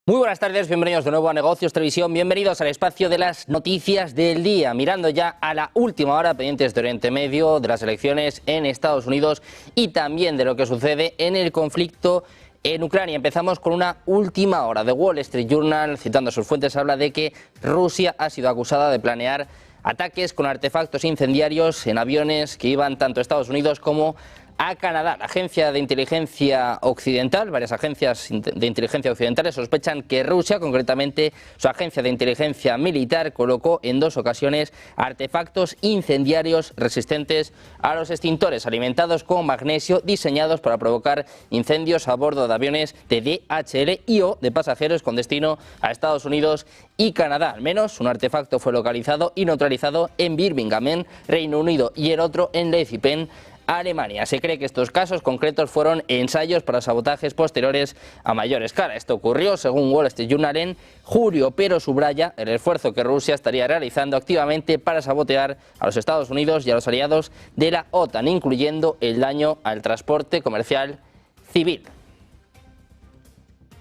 Muy buenas tardes, bienvenidos de nuevo a Negocios Televisión, bienvenidos al espacio de las noticias del día, mirando ya a la última hora, pendientes de Oriente Medio, de las elecciones en Estados Unidos y también de lo que sucede en el conflicto en Ucrania. Empezamos con una última hora. The Wall Street Journal, citando a sus fuentes, habla de que Rusia ha sido acusada de planear ataques con artefactos incendiarios en aviones que iban tanto a Estados Unidos como a Canadá. La agencia de inteligencia occidental, varias agencias de inteligencia occidentales sospechan que Rusia, concretamente su agencia de inteligencia militar, colocó en 2 ocasiones artefactos incendiarios resistentes a los extintores, alimentados con magnesio, diseñados para provocar incendios a bordo de aviones de DHL y o de pasajeros con destino a Estados Unidos y Canadá. Al menos un artefacto fue localizado y neutralizado en Birmingham, en Reino Unido, y el otro en Leipzig, Alemania. Se cree que estos casos concretos fueron ensayos para sabotajes posteriores a mayor escala. Esto ocurrió, según Wall Street Journal, en julio, pero subraya el esfuerzo que Rusia estaría realizando activamente para sabotear a los Estados Unidos y a los aliados de la OTAN, incluyendo el daño al transporte comercial civil.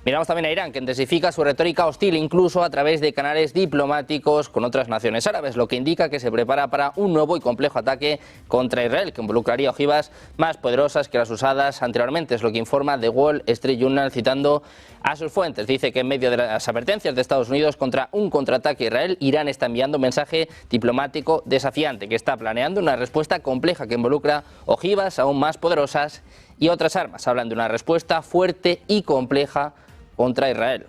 Miramos también a Irán, que intensifica su retórica hostil incluso a través de canales diplomáticos con otras naciones árabes, lo que indica que se prepara para un nuevo y complejo ataque contra Israel, que involucraría ojivas más poderosas que las usadas anteriormente. Es lo que informa The Wall Street Journal, citando a sus fuentes. Dice que en medio de las advertencias de Estados Unidos contra un contraataque a Israel, Irán está enviando un mensaje diplomático desafiante, que está planeando una respuesta compleja que involucra ojivas aún más poderosas y otras armas. Hablan de una respuesta fuerte y compleja contra Israel.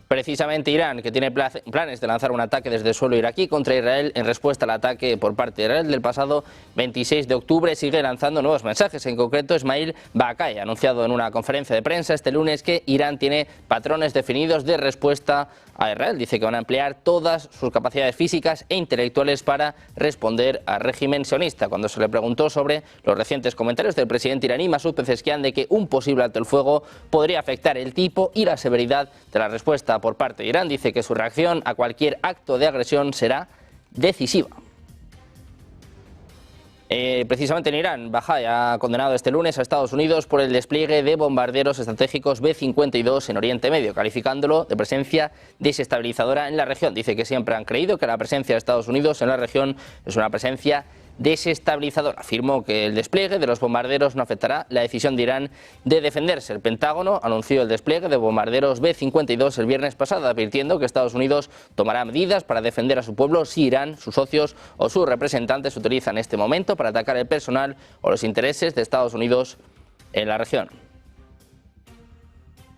Precisamente Irán, que tiene planes de lanzar un ataque desde el suelo iraquí contra Israel en respuesta al ataque por parte de Israel del pasado 26 de octubre, sigue lanzando nuevos mensajes. En concreto, Ismail Baqai ha anunciado en una conferencia de prensa este lunes que Irán tiene patrones definidos de respuesta a Israel. Dice que van a emplear todas sus capacidades físicas e intelectuales para responder al régimen sionista. Cuando se le preguntó sobre los recientes comentarios del presidente iraní Masoud Pezeshkian de que un posible alto el fuego podría afectar el tipo y la severidad de la respuesta por parte de Irán, dice que su reacción a cualquier acto de agresión será decisiva. Precisamente en Irán, Baqai ha condenado este lunes a Estados Unidos por el despliegue de bombarderos estratégicos B-52 en Oriente Medio, calificándolo de presencia desestabilizadora en la región. Dice que siempre han creído que la presencia de Estados Unidos en la región es una presencia desestabilizadora. Afirmó que el despliegue de los bombarderos no afectará la decisión de Irán de defenderse. El Pentágono anunció el despliegue de bombarderos B-52 el viernes pasado, advirtiendo que Estados Unidos tomará medidas para defender a su pueblo si Irán, sus socios o sus representantes utilizan este momento para atacar el personal o los intereses de Estados Unidos en la región.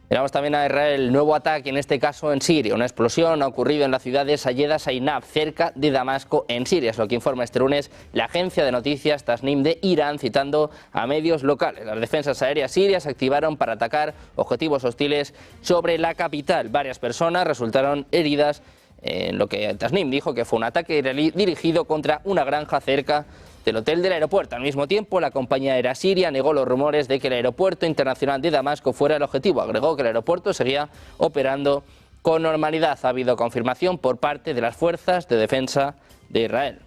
Miramos también a Israel, nuevo ataque, en este caso en Siria. Una explosión ha ocurrido en la ciudad de Sayeda Zainab, cerca de Damasco, en Siria. Es lo que informa este lunes la agencia de noticias Tasnim de Irán, citando a medios locales. Las defensas aéreas sirias se activaron para atacar objetivos hostiles sobre la capital. Varias personas resultaron heridas, en lo que Tasnim dijo que fue un ataque israelí dirigido contra una granja cerca del hotel del aeropuerto. Al mismo tiempo, la compañía aérea siria negó los rumores de que el aeropuerto internacional de Damasco fuera el objetivo. Agregó que el aeropuerto seguía operando con normalidad. Ha habido confirmación por parte de las fuerzas de defensa de Israel.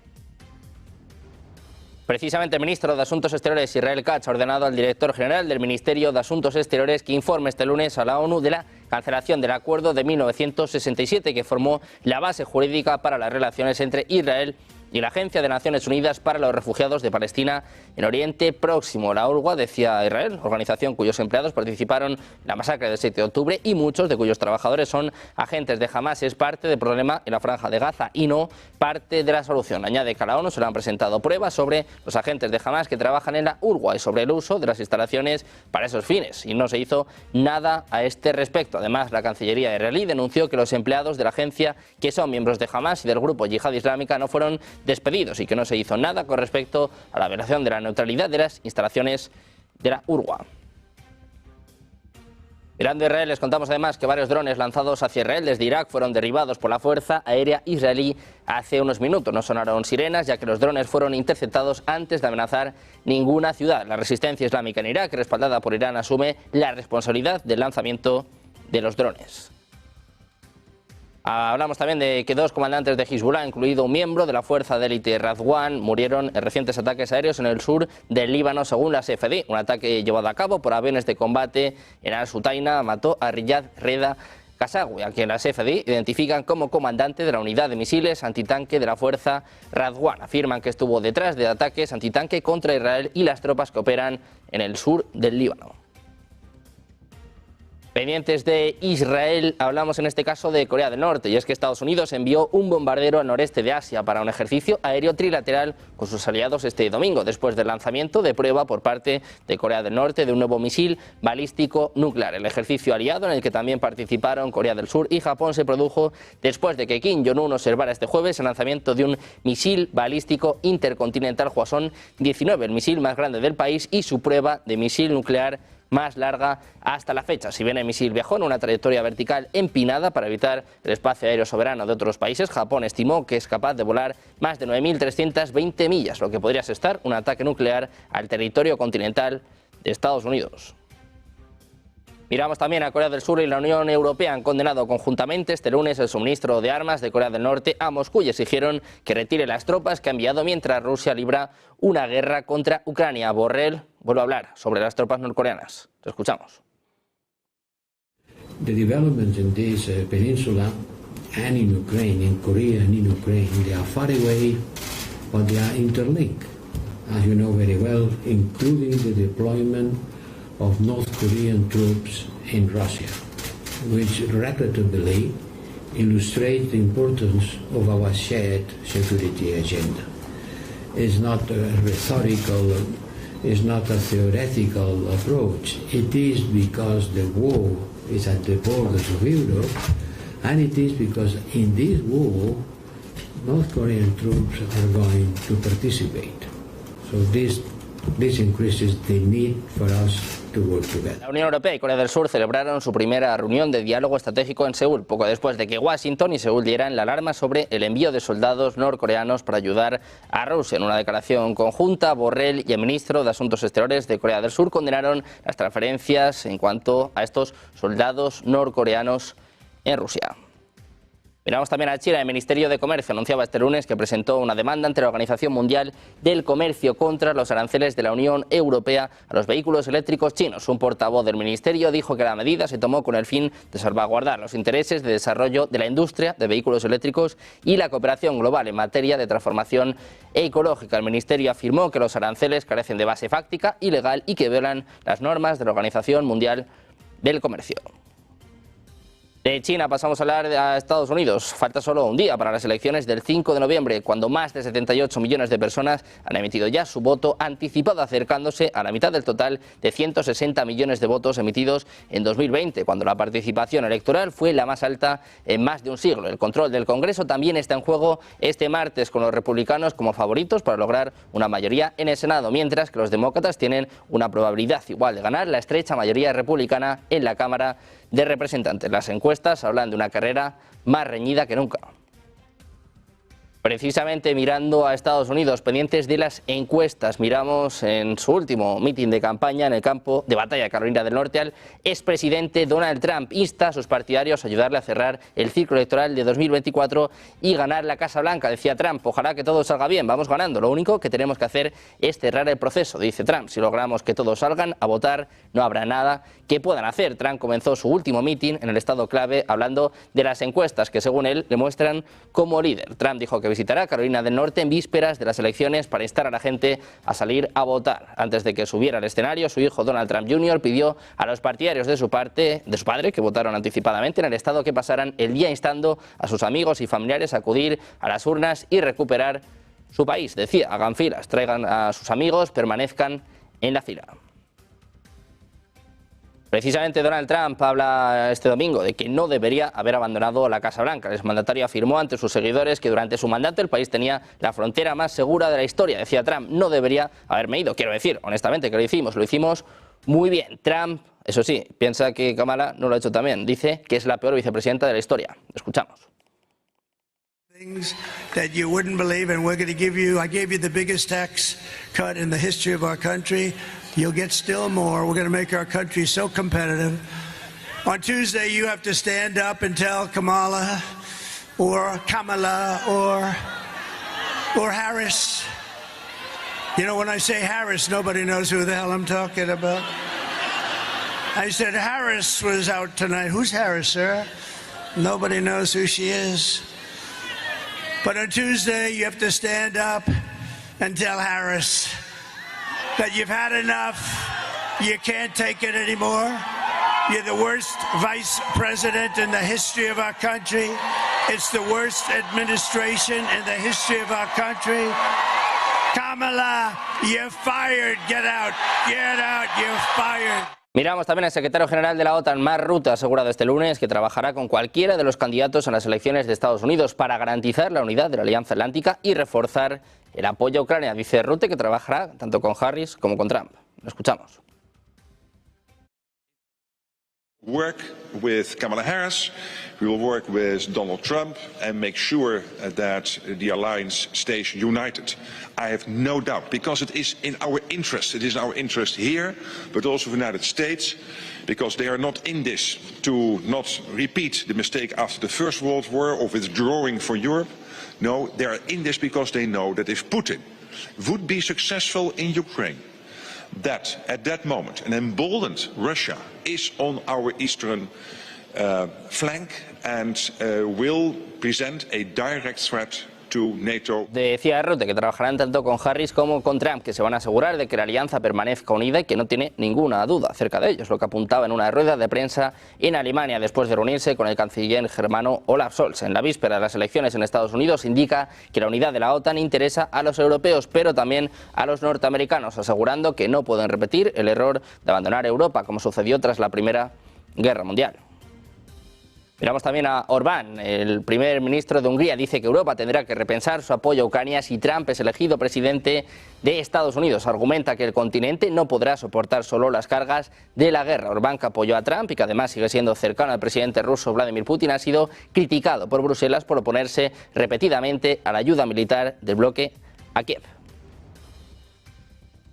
Precisamente el ministro de Asuntos Exteriores, Israel Katz, ha ordenado al director general del Ministerio de Asuntos Exteriores que informe este lunes a la ONU de la cancelación del acuerdo de 1967 que formó la base jurídica para las relaciones entre Israel y la Agencia de Naciones Unidas para los Refugiados de Palestina en Oriente Próximo. La UNRWA, decía Israel, organización cuyos empleados participaron en la masacre del 7 de octubre y muchos de cuyos trabajadores son agentes de Hamas, es parte del problema en la Franja de Gaza y no parte de la solución. Añade que a la ONU se le han presentado pruebas sobre los agentes de Hamas que trabajan en la UNRWA y sobre el uso de las instalaciones para esos fines, y no se hizo nada a este respecto. Además, la Cancillería israelí denunció que los empleados de la agencia, que son miembros de Hamas y del grupo Yihad Islámica, no fueron despedidos y que no se hizo nada con respecto a la violación de la neutralidad de las instalaciones de la UNRWA. Mirando a Israel, les contamos además que varios drones lanzados hacia Israel desde Irak fueron derribados por la Fuerza Aérea Israelí hace unos minutos. No sonaron sirenas, ya que los drones fueron interceptados antes de amenazar ninguna ciudad. La resistencia islámica en Irak, respaldada por Irán, asume la responsabilidad del lanzamiento de los drones. Hablamos también de que 2 comandantes de Hezbollah, incluido un miembro de la fuerza de élite Radwan, murieron en recientes ataques aéreos en el sur del Líbano, según la CFD. Un ataque llevado a cabo por aviones de combate en Al-Sutaina mató a Riyad Reda Kassawi, a quien la CFD identifican como comandante de la unidad de misiles antitanque de la fuerza Radwan. Afirman que estuvo detrás de ataques antitanque contra Israel y las tropas que operan en el sur del Líbano. Pendientes de Israel, hablamos en este caso de Corea del Norte, y es que Estados Unidos envió un bombardero al noreste de Asia para un ejercicio aéreo trilateral con sus aliados este domingo, después del lanzamiento de prueba por parte de Corea del Norte de un nuevo misil balístico nuclear. El ejercicio aliado, en el que también participaron Corea del Sur y Japón, se produjo después de que Kim Jong-un observara este jueves el lanzamiento de un misil balístico intercontinental Hwasong 19, el misil más grande del país y su prueba de misil nuclear más larga hasta la fecha. Si bien el misil viajó en una trayectoria vertical empinada para evitar el espacio aéreo soberano de otros países, Japón estimó que es capaz de volar más de 9.320 millas, lo que podría asestar un ataque nuclear al territorio continental de Estados Unidos. Miramos también a Corea del Sur y la Unión Europea han condenado conjuntamente este lunes el suministro de armas de Corea del Norte a Moscú y exigieron que retire las tropas que ha enviado mientras Rusia libra una guerra contra Ucrania. Borrell vuelve a hablar sobre las tropas norcoreanas. Lo escuchamos. The developments in this peninsula and in Ukraine, in Korea and in Ukraine, they are far away, but they are interlinked, as you know very well, including the deployment of North Korean troops in Russia, which regrettably illustrates the importance of our shared security agenda. It's not a rhetorical, it's not a theoretical approach. It is because the war is at the borders of Europe, and it is because in this war, North Korean troops are going to participate. So this increases the need for us. La Unión Europea y Corea del Sur celebraron su primera reunión de diálogo estratégico en Seúl, poco después de que Washington y Seúl dieran la alarma sobre el envío de soldados norcoreanos para ayudar a Rusia. En una declaración conjunta, Borrell y el ministro de Asuntos Exteriores de Corea del Sur condenaron las transferencias en cuanto a estos soldados norcoreanos en Rusia. Miramos también a China. El Ministerio de Comercio anunciaba este lunes que presentó una demanda ante la Organización Mundial del Comercio contra los aranceles de la Unión Europea a los vehículos eléctricos chinos. Un portavoz del Ministerio dijo que la medida se tomó con el fin de salvaguardar los intereses de desarrollo de la industria de vehículos eléctricos y la cooperación global en materia de transformación ecológica. El Ministerio afirmó que los aranceles carecen de base fáctica y legal y que violan las normas de la Organización Mundial del Comercio. De China pasamos a hablar de Estados Unidos. Falta solo un día para las elecciones del 5 de noviembre, cuando más de 78 millones de personas han emitido ya su voto anticipado, acercándose a la mitad del total de 160 millones de votos emitidos en 2020, cuando la participación electoral fue la más alta en más de un siglo. El control del Congreso también está en juego este martes, con los republicanos como favoritos para lograr una mayoría en el Senado, mientras que los demócratas tienen una probabilidad igual de ganar la estrecha mayoría republicana en la Cámara de Representantes. Las encuestas hablan de una carrera más reñida que nunca. Precisamente mirando a Estados Unidos, pendientes de las encuestas, miramos en su último mitin de campaña en el campo de batalla de Carolina del Norte al expresidente Donald Trump. Insta a sus partidarios a ayudarle a cerrar el ciclo electoral de 2024 y ganar la Casa Blanca. Decía Trump: ojalá que todo salga bien, vamos ganando, lo único que tenemos que hacer es cerrar el proceso. Dice Trump: si logramos que todos salgan a votar, no habrá nada que puedan hacer. Trump comenzó su último mitin en el estado clave hablando de las encuestas que, según él, le muestran como líder. Trump dijo que visitará Carolina del Norte en vísperas de las elecciones para instar a la gente a salir a votar. Antes de que subiera al escenario, su hijo Donald Trump Jr. pidió a los partidarios de su padre que votaron anticipadamente en el estado que pasaran el día instando a sus amigos y familiares a acudir a las urnas y recuperar su país. Decía: hagan filas, traigan a sus amigos, permanezcan en la fila. Precisamente Donald Trump habla este domingo de que no debería haber abandonado la Casa Blanca. El exmandatario afirmó ante sus seguidores que durante su mandato el país tenía la frontera más segura de la historia. Decía Trump: no debería haberme ido. Quiero decir, honestamente, que lo hicimos muy bien. Trump, eso sí, piensa que Kamala no lo ha hecho también. Dice que es la peor vicepresidenta de la historia. Escuchamos. Things that you wouldn't believe, and we're going to give you, I gave you the biggest tax cut in the history of our country. You'll get still more. We're going to make our country so competitive. On Tuesday, you have to stand up and tell Kamala or Kamala or Harris. You know, when I say Harris, nobody knows who the hell I'm talking about. I said Harris was out tonight. Who's Harris, sir? Nobody knows who she is. But on Tuesday, you have to stand up and tell Harris that you've had enough. You can't take it anymore. You're the worst vice president in the history of our country. It's the worst administration in the history of our country. Kamala, you're fired. Get out. Get out. You're fired. Miramos también al secretario general de la OTAN, Mark Rutte, ha asegurado este lunes que trabajará con cualquiera de los candidatos en las elecciones de Estados Unidos para garantizar la unidad de la Alianza Atlántica y reforzar el apoyo a Ucrania. Dice Rutte que trabajará tanto con Harris como con Trump. Lo escuchamos. Work with Kamala Harris, we will work with Donald Trump and make sure that the alliance stays united. I have no doubt, because it is in our interest. It is in our interest here, but also in the United States, because they are not in this to not repeat the mistake after the First World War of withdrawing from Europe. No, they are in this because they know that if Putin would be successful in Ukraine, that at that moment an emboldened Russia is on our eastern flank and will present a direct threat to NATO. Decía Rutte que trabajarán tanto con Harris como con Trump, que se van a asegurar de que la alianza permanezca unida y que no tiene ninguna duda acerca de ello. Es lo que apuntaba en una rueda de prensa en Alemania después de reunirse con el canciller germano Olaf Scholz. En la víspera de las elecciones en Estados Unidos indica que la unidad de la OTAN interesa a los europeos, pero también a los norteamericanos, asegurando que no pueden repetir el error de abandonar Europa, como sucedió tras la Primera Guerra Mundial. Miramos también a Orbán. El primer ministro de Hungría dice que Europa tendrá que repensar su apoyo a Ucrania si Trump es elegido presidente de Estados Unidos. Argumenta que el continente no podrá soportar solo las cargas de la guerra. Orbán, que apoyó a Trump y que además sigue siendo cercano al presidente ruso Vladimir Putin, ha sido criticado por Bruselas por oponerse repetidamente a la ayuda militar del bloque a Kiev.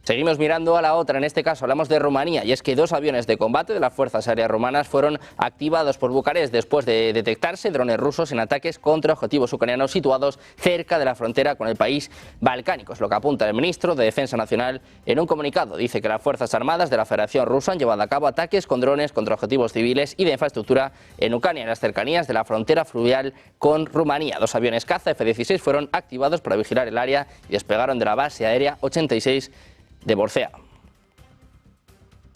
Seguimos mirando a la otra, en este caso hablamos de Rumanía, y es que 2 aviones de combate de las fuerzas aéreas rumanas fueron activados por Bucarest después de detectarse drones rusos en ataques contra objetivos ucranianos situados cerca de la frontera con el país balcánico. Es lo que apunta el ministro de Defensa Nacional en un comunicado. Dice que las Fuerzas Armadas de la Federación Rusa han llevado a cabo ataques con drones contra objetivos civiles y de infraestructura en Ucrania, en las cercanías de la frontera fluvial con Rumanía. 2 aviones caza F-16 fueron activados para vigilar el área y despegaron de la base aérea 86 de Borcea.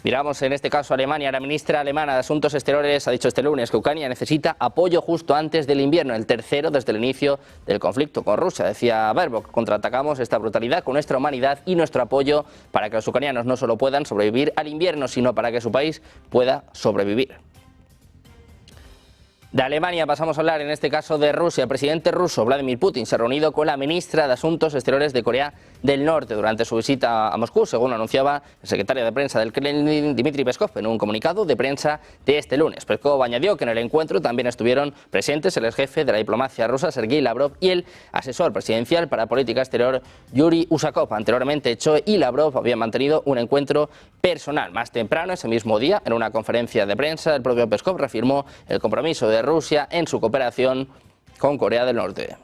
Miramos en este caso a Alemania. La ministra alemana de Asuntos Exteriores ha dicho este lunes que Ucrania necesita apoyo justo antes del invierno, el tercero desde el inicio del conflicto con Rusia. Decía Baerbock: contraatacamos esta brutalidad con nuestra humanidad y nuestro apoyo para que los ucranianos no solo puedan sobrevivir al invierno, sino para que su país pueda sobrevivir. De Alemania pasamos a hablar en este caso de Rusia. El presidente ruso Vladimir Putin se ha reunido con la ministra de Asuntos Exteriores de Corea del Norte durante su visita a Moscú, según anunciaba el secretario de prensa del Kremlin, Dmitry Peskov, en un comunicado de prensa de este lunes. Peskov añadió que en el encuentro también estuvieron presentes el exjefe de la diplomacia rusa, Sergei Lavrov, y el asesor presidencial para política exterior, Yuri Usakov. Anteriormente, Choe y Lavrov habían mantenido un encuentro personal. Más temprano, ese mismo día, en una conferencia de prensa, el propio Peskov reafirmó el compromiso de Rusia en su cooperación con Corea del Norte.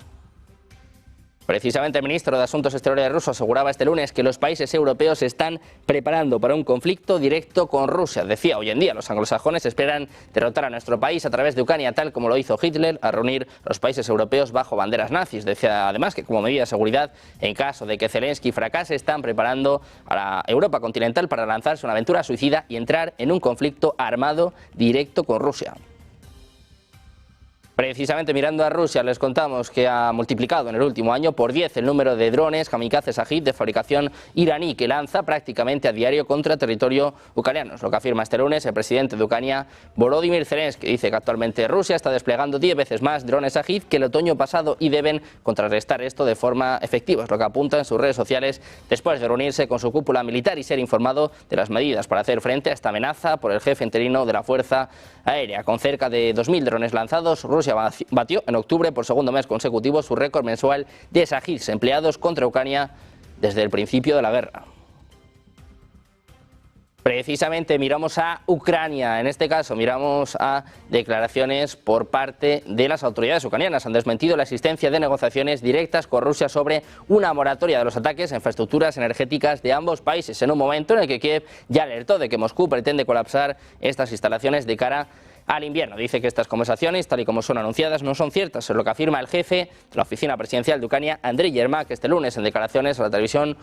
Precisamente el ministro de Asuntos Exteriores ruso aseguraba este lunes que los países europeos se están preparando para un conflicto directo con Rusia. Decía: hoy en día los anglosajones esperan derrotar a nuestro país a través de Ucrania, tal como lo hizo Hitler a reunir a los países europeos bajo banderas nazis. Decía además que como medida de seguridad, en caso de que Zelensky fracase, están preparando a la Europa continental para lanzarse una aventura suicida y entrar en un conflicto armado directo con Rusia. Precisamente mirando a Rusia, les contamos que ha multiplicado en el último año por 10 el número de drones kamikaze Shahid de fabricación iraní que lanza prácticamente a diario contra territorio ucraniano. Es lo que afirma este lunes el presidente de Ucrania, Volodymyr Zelensky, que dice que actualmente Rusia está desplegando 10 veces más drones Shahid que el otoño pasado y deben contrarrestar esto de forma efectiva. Es lo que apunta en sus redes sociales después de reunirse con su cúpula militar y ser informado de las medidas para hacer frente a esta amenaza por el jefe interino de la Fuerza Aérea. Con cerca de 2.000 drones lanzados, Rusia batió en octubre por segundo mes consecutivo su récord mensual de Shahids empleados contra Ucrania desde el principio de la guerra. Precisamente miramos a Ucrania, en este caso miramos a declaraciones por parte de las autoridades ucranianas. Han desmentido la existencia de negociaciones directas con Rusia sobre una moratoria de los ataques a infraestructuras energéticas de ambos países, en un momento en el que Kiev ya alertó de que Moscú pretende colapsar estas instalaciones de cara al invierno. Dice que estas conversaciones, tal y como son anunciadas, no son ciertas, es lo que afirma el jefe de la oficina presidencial de Ucrania, Andriy Yermak, este lunes en declaraciones a la televisión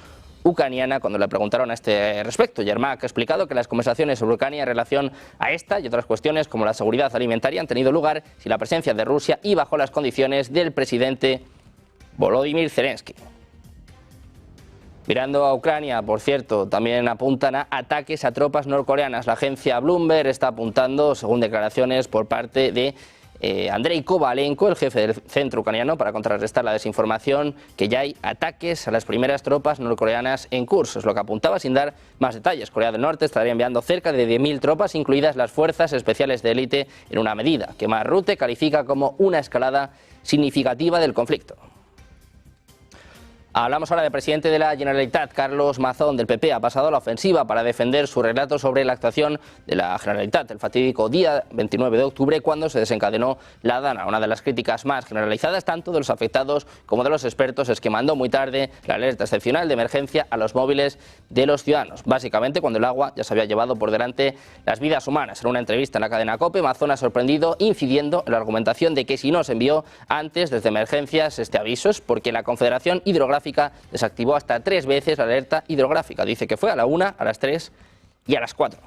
ucraniana cuando le preguntaron a este respecto. Yermak ha explicado que las conversaciones sobre Ucrania en relación a esta y otras cuestiones como la seguridad alimentaria han tenido lugar sin la presencia de Rusia y bajo las condiciones del presidente Volodymyr Zelensky. Mirando a Ucrania, por cierto, también apuntan a ataques a tropas norcoreanas. La agencia Bloomberg está apuntando, según declaraciones por parte de Andrei Kovalenko, el jefe del centro ucraniano, para contrarrestar la desinformación, que ya hay ataques a las primeras tropas norcoreanas en curso. Es lo que apuntaba sin dar más detalles. Corea del Norte estaría enviando cerca de 10.000 tropas, incluidas las fuerzas especiales de élite, en una medida que Mark Rutte califica como una escalada significativa del conflicto. Hablamos ahora del presidente de la Generalitat, Carlos Mazón, del PP. Ha pasado a la ofensiva para defender su relato sobre la actuación de la Generalitat el fatídico día 29 de octubre, cuando se desencadenó la Dana. Una de las críticas más generalizadas, tanto de los afectados como de los expertos, es que mandó muy tarde la alerta excepcional de emergencia a los móviles de los ciudadanos. Básicamente cuando el agua ya se había llevado por delante las vidas humanas. En una entrevista en la cadena COPE, Mazón ha sorprendido incidiendo en la argumentación de que si no se envió antes desde emergencias este aviso es porque la Confederación Hidrográfica desactivó hasta 3 veces la alerta hidrográfica. Dice que fue a la 1, a las 3 y a las 4.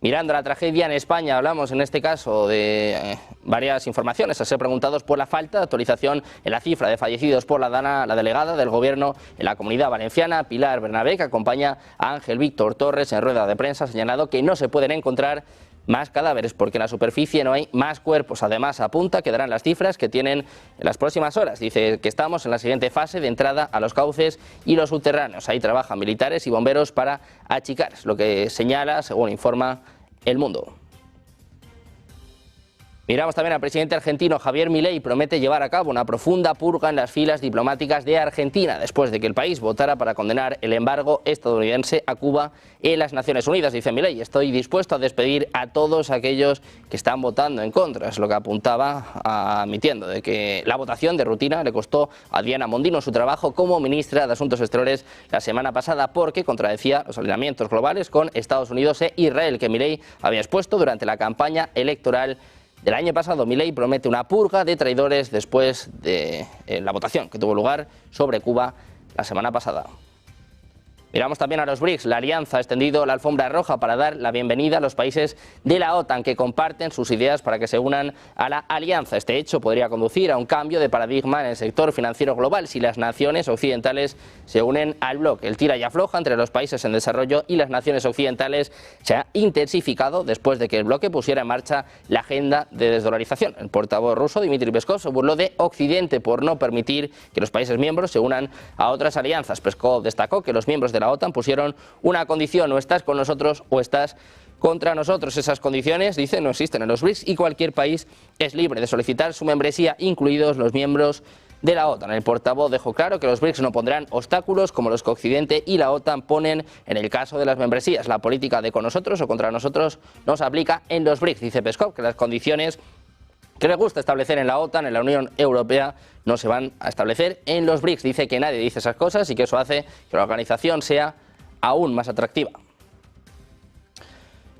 Mirando la tragedia en España, hablamos en este caso de varias informaciones. A ser preguntados por la falta de actualización en la cifra de fallecidos por la Dana, la delegada del Gobierno en la Comunidad Valenciana, Pilar Bernabé, que acompaña a Ángel Víctor Torres en rueda de prensa, ha señalado que no se pueden encontrar más cadáveres porque en la superficie no hay más cuerpos. Además apunta que darán las cifras que tienen en las próximas horas. Dice que estamos en la siguiente fase de entrada a los cauces y los subterráneos. Ahí trabajan militares y bomberos para achicar, es lo que señala, según informa El Mundo. Miramos también al presidente argentino Javier Milei. Promete llevar a cabo una profunda purga en las filas diplomáticas de Argentina después de que el país votara para condenar el embargo estadounidense a Cuba en las Naciones Unidas. Dice Milei: estoy dispuesto a despedir a todos aquellos que están votando en contra. Es lo que apuntaba, admitiendo de que la votación de rutina le costó a Diana Mondino su trabajo como ministra de Asuntos Exteriores la semana pasada, porque contradecía los alineamientos globales con Estados Unidos e Israel que Milei había expuesto durante la campaña electoral del año pasado. Milei promete una purga de traidores después de la votación que tuvo lugar sobre Cuba la semana pasada. Miramos también a los BRICS. La alianza ha extendido la alfombra roja para dar la bienvenida a los países de la OTAN que comparten sus ideas para que se unan a la alianza. Este hecho podría conducir a un cambio de paradigma en el sector financiero global si las naciones occidentales se unen al bloque. El tira y afloja entre los países en desarrollo y las naciones occidentales se ha intensificado después de que el bloque pusiera en marcha la agenda de desdolarización. El portavoz ruso Dmitry Peskov se burló de Occidente por no permitir que los países miembros se unan a otras alianzas. Peskov destacó que los miembros de la OTAN pusieron una condición: o estás con nosotros o estás contra nosotros. Esas condiciones, dice, no existen en los BRICS y cualquier país es libre de solicitar su membresía, incluidos los miembros de la OTAN. El portavoz dejó claro que los BRICS no pondrán obstáculos como los que Occidente y la OTAN ponen en el caso de las membresías. La política de con nosotros o contra nosotros no se aplica en los BRICS. Dice Peskov que las condiciones que le gusta establecer en la OTAN, en la Unión Europea, no se van a establecer en los BRICS. Dice que nadie dice esas cosas y que eso hace que la organización sea aún más atractiva.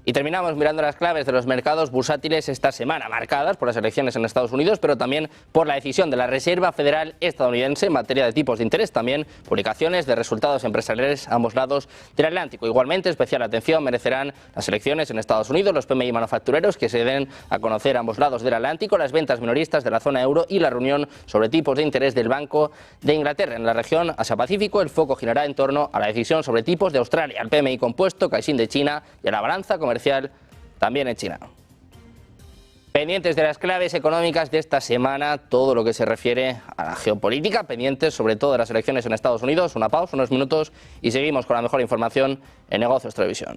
Y terminamos mirando las claves de los mercados bursátiles esta semana, marcadas por las elecciones en Estados Unidos, pero también por la decisión de la Reserva Federal estadounidense en materia de tipos de interés. También publicaciones de resultados empresariales a ambos lados del Atlántico. Igualmente, especial atención merecerán las elecciones en Estados Unidos, los PMI manufactureros que se den a conocer a ambos lados del Atlántico, las ventas minoristas de la zona euro y la reunión sobre tipos de interés del Banco de Inglaterra. En la región Asia-Pacífico, el foco girará en torno a la decisión sobre tipos de Australia, al PMI compuesto, Caixin de China y a la balanza comercial también en China. Pendientes de las claves económicas de esta semana, todo lo que se refiere a la geopolítica, pendientes sobre todo de las elecciones en Estados Unidos. Una pausa, unos minutos y seguimos con la mejor información en Negocios Televisión.